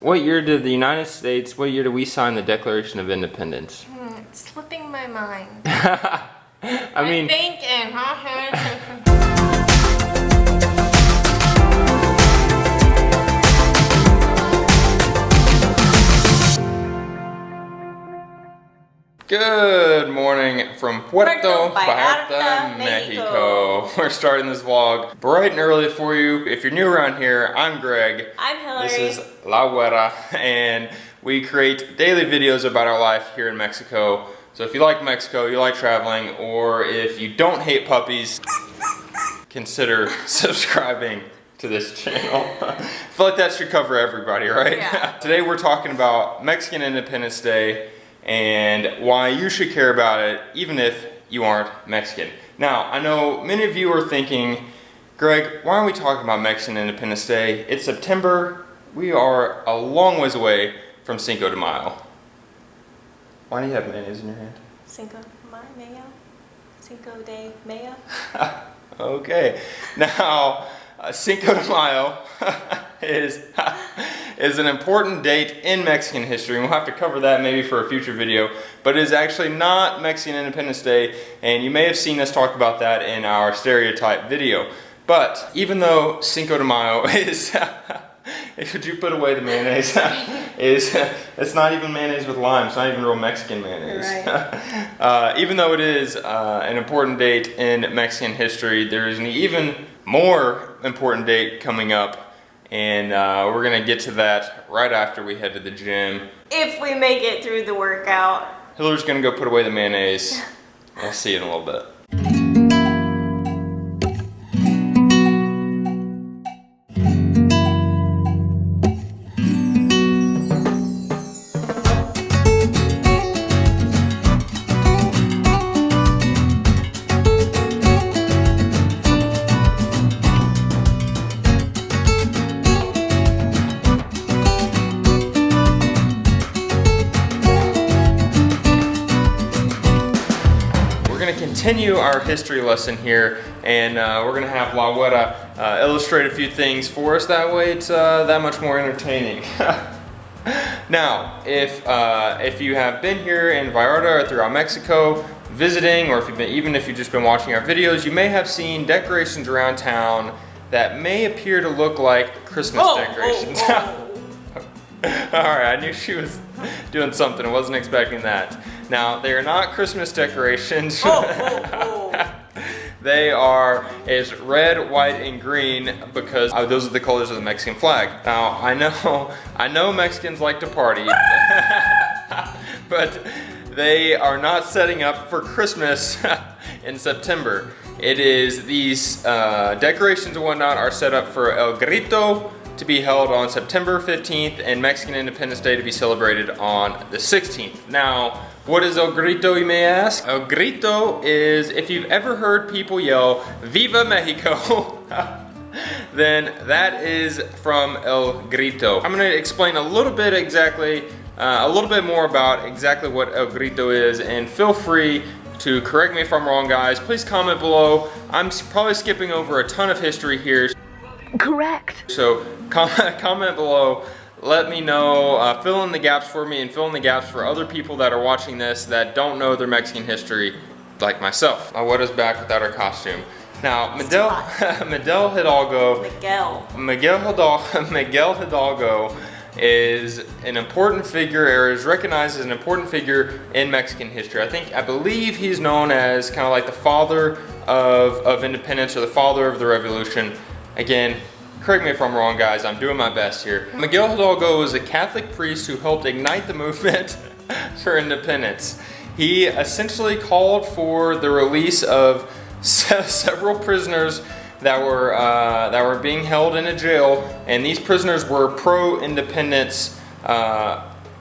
What year did the United States, what year did we sign the Declaration of Independence? It's slipping my mind. I mean... thinking, Good morning from Puerto Vallarta, Vallarta, Mexico. We're starting this vlog bright and early for you. If you're new around here, I'm Greg. I'm Hillary. This is La Güera, and we create daily videos about our life here in Mexico. So if you like Mexico, you like traveling, or if you don't hate puppies, consider subscribing to this channel. I feel like that should cover everybody, right? Yeah. Today we're talking about Mexican Independence Day and why you should care about it even if you aren't Mexican. Now, I know many of you are thinking, Greg, why are we talking about Mexican Independence Day? It's September. We are a long ways away from Cinco de Mayo. Why do you have mayonnaise in your hand? Cinco de Mayo. Okay. Now, Cinco de Mayo is an important date in Mexican history, and we'll have to cover that maybe for a future video, but it is actually not Mexican Independence Day, and you may have seen us talk about that in our stereotype video. But even though Cinco de Mayo is, could you put away the mayonnaise, it's not even mayonnaise with lime, it's not even real Mexican mayonnaise. Right. Even though it is an important date in Mexican history, there is an even more important date coming up, and we're gonna get to that right after we head to the gym. If we make it through the workout. Hillary's gonna go put away the mayonnaise. I'll see you in a little bit. Continue our history lesson here, and we're gonna have La Güera illustrate a few things for us. That way it's that much more entertaining. Now, if you have been here in Vallarta or throughout Mexico visiting, or even if you've just been watching our videos, you may have seen decorations around town that may appear to look like Christmas decorations. Alright, I knew she was doing something. I wasn't expecting that. Now, they are not Christmas decorations. They are red, white, and green because those are the colors of the Mexican flag. Now, I know Mexicans like to party, but they are not setting up for Christmas in September. It is these decorations and whatnot are set up for El Grito to be held on September 15th and Mexican Independence Day to be celebrated on the 16th. Now, what is El Grito, you may ask? El Grito is, if you've ever heard people yell, Viva Mexico, then that is from El Grito. I'm gonna explain a little bit more about exactly what El Grito is, and feel free to correct me if I'm wrong, guys. Please comment below. I'm probably skipping over a ton of history here. Correct. So comment below, let me know, fill in the gaps for me and fill in the gaps for other people that are watching this that don't know their Mexican history like myself. What is back without our costume? Now, Miguel Hidalgo is an important figure, or is recognized as an important figure in Mexican history. I believe he's known as kind of like the father of independence, or the father of the revolution. Again, correct me if I'm wrong, guys, I'm doing my best here. Miguel Hidalgo was a Catholic priest who helped ignite the movement for independence. He essentially called for the release of several prisoners that were being held in a jail, and these prisoners were pro-independence.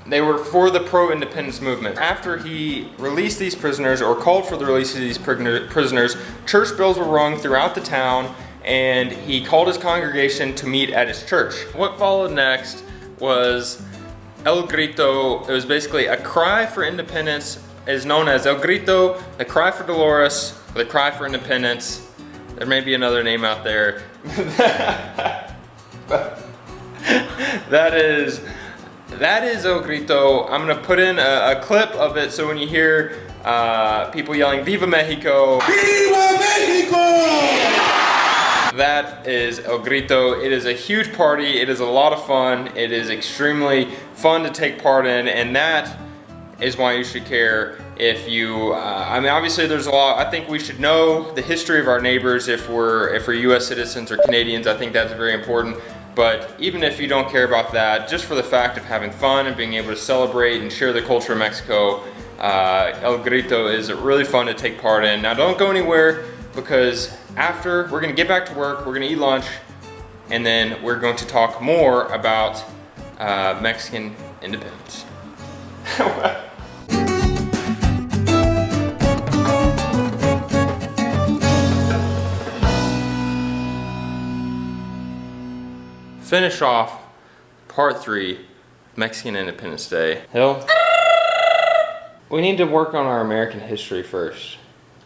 They were for the pro-independence movement. After he released these prisoners, or called for the release of these prisoners, church bells were rung throughout the town, and he called his congregation to meet at his church. What followed next was El Grito. It was basically a cry for independence, is known as El Grito, the cry for Dolores, or the cry for independence. There may be another name out there. That is that is El Grito. I'm gonna put in a clip of it so when you hear people yelling Viva Mexico, Viva Mexico! That is El Grito. It is a huge party. It is a lot of fun. It is extremely fun to take part in, and that is why you should care. If you, I mean, obviously there's a lot. I think we should know the history of our neighbors if we're U.S. citizens or Canadians. I think that's very important. But even if you don't care about that, just for the fact of having fun and being able to celebrate and share the culture of Mexico, El Grito is really fun to take part in. Now don't go anywhere, because after we're gonna get back to work, we're gonna eat lunch, and then we're going to talk more about Mexican independence. Finish off part 3, Mexican Independence Day. Hill, we need to work on our American history first.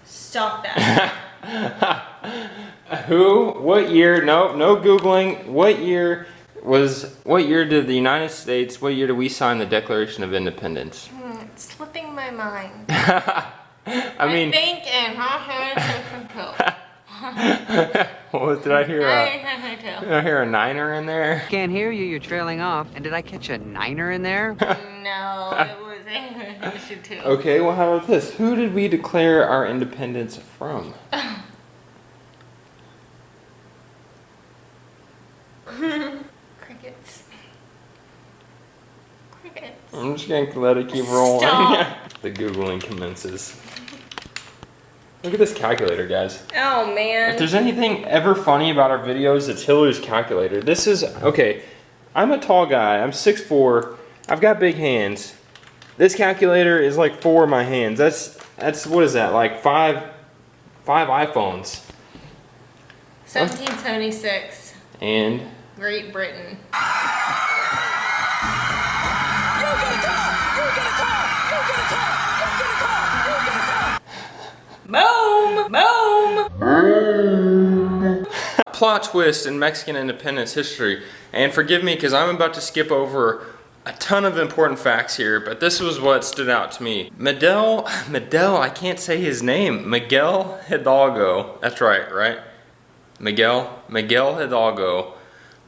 Stop that. Who, what year, no Googling, what year did the United States, what year did we sign the Declaration of Independence? It's slipping my mind. I mean, thinking. what did I hear? Did I hear a niner in there? Can't hear you, you're trailing off. And did I catch a niner in there? No, it was English too. Okay, well how about this? Who did we declare our independence from? Crickets. Crickets. I'm just gonna let it keep rolling. Stop. The Googling commences. Look at this calculator, guys. Oh man. If there's anything ever funny about our videos, it's Hillary's calculator. This is, okay, I'm a tall guy, I'm 6'4", I've got big hands. This calculator is like 4 of my hands. That's what is that, like five iPhones. 1776. And? Great Britain. Boom! Boom! Plot twist in Mexican independence history. And forgive me because I'm about to skip over a ton of important facts here, but this was what stood out to me. Miguel, I can't say his name. Miguel Hidalgo. That's right? Miguel Hidalgo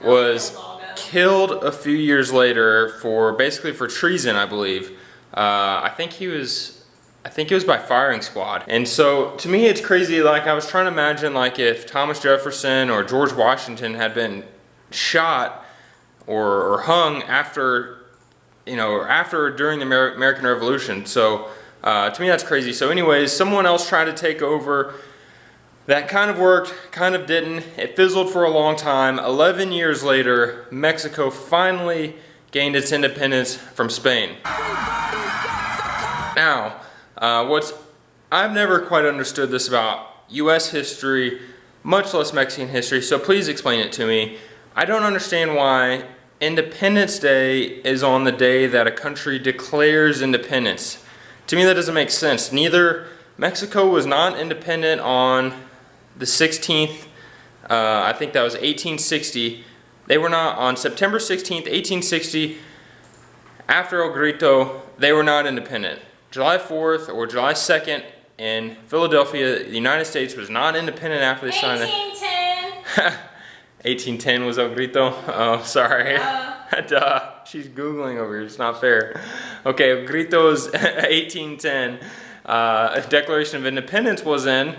was killed a few years later for treason, I believe. I think it was by firing squad. And so to me it's crazy, like I was trying to imagine like if Thomas Jefferson or George Washington had been shot or hung after during the American Revolution. So to me that's crazy. So anyways, someone else tried to take over. That kind of worked, kind of didn't. It fizzled for a long time. 11 years later, Mexico finally gained its independence from Spain. Now, I've never quite understood this about US history, much less Mexican history, so please explain it to me. I don't understand why Independence Day is on the day that a country declares independence. To me that doesn't make sense. Mexico was not independent on the 16th, I think that was 1860. They were not, on September 16th, 1860, after El Grito, they were not independent. July 4th or July 2nd in Philadelphia, the United States was not independent after they signed it. 1810. 1810 was El Grito? Oh, sorry. Duh. She's Googling over here. It's not fair. Okay, El Grito is 1810. Declaration of Independence was in...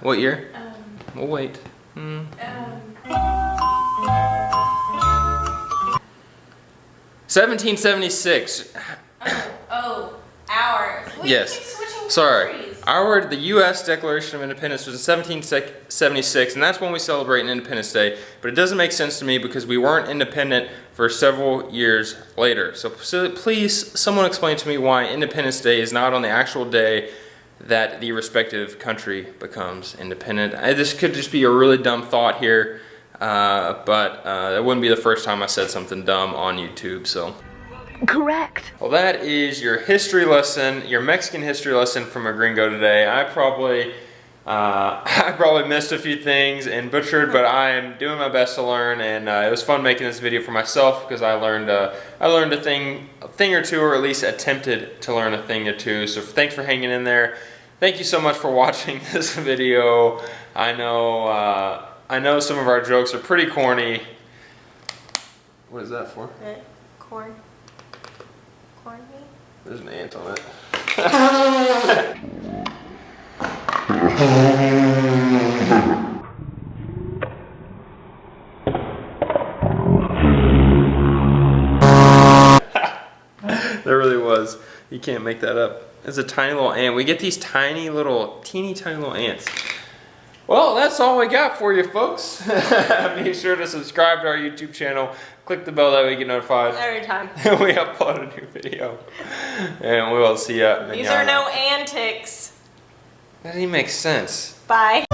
what year? We'll wait. 1776. Ours. Yes. Sorry. The U.S. Declaration of Independence was in 1776, and that's when we celebrate Independence Day. But it doesn't make sense to me because we weren't independent for several years later. So please, someone explain to me why Independence Day is not on the actual day that the respective country becomes independent. This could just be a really dumb thought here, but it wouldn't be the first time I said something dumb on YouTube, so. Correct. Well, that is your history lesson, your Mexican history lesson from a Gringo today. I probably I probably missed a few things and butchered, but I am doing my best to learn, and it was fun making this video for myself because I learned a thing or two, or at least attempted to learn a thing or two. So thanks for hanging in there. Thank you so much for watching this video. I know some of our jokes are pretty corny. What is that for? Corn. Corn meat? There's an ant on it. There really was. You can't make that up. It's a tiny little ant. We get these tiny little, teeny tiny little ants. Well, that's all we got for you, folks. Be sure to subscribe to our YouTube channel. Click the bell that way you get notified Every time. we upload a new video. And we will see ya. These are no antics. That doesn't even make sense. Bye.